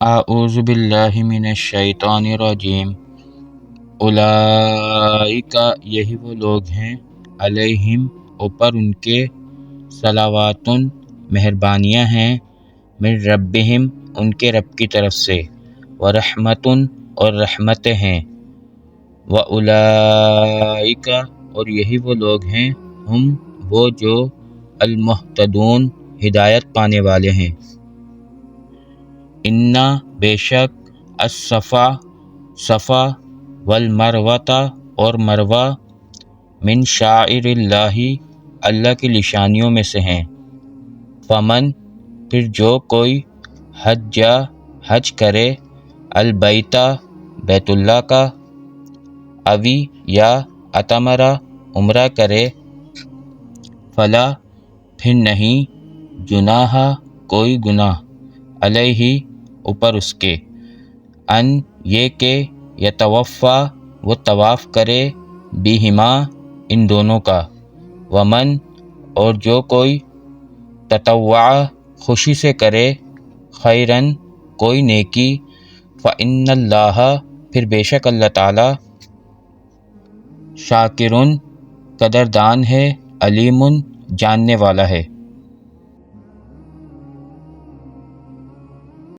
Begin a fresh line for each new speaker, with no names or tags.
اعوذ باللہ من الشیطان الرجیم اولئک یہی وہ لوگ ہیں علیہم اوپر ان کے صلوات مہربانیاں ہیں من ربہم ان کے رب کی طرف سے ورحمت اور رحمتیں ہیں واولئک اور یہی وہ لوگ ہیں ہم وہ جو المہتدون ہدایت پانے والے ہیں انا بے شک الصفا صفا والمروۃ اور مروہ من شعائر اللہ اللہ کی نشانیوں میں سے ہیں فمن پھر جو کوئی حج کرے البیت بیت اللہ کا اوی یا اتمرا عمرہ کرے فلا پھر نہیں جناح کوئی گناہ علیہ اوپر اس کے ان یہ کہ یطوفا وہ طواف کرے بہما ان دونوں کا ومن اور جو کوئی تطوع خوشی سے کرے خیرن کوئی نیکی فإن اللہ پھر بے شک اللہ تعالی شاکرن قدردان ہے علیم جاننے والا ہے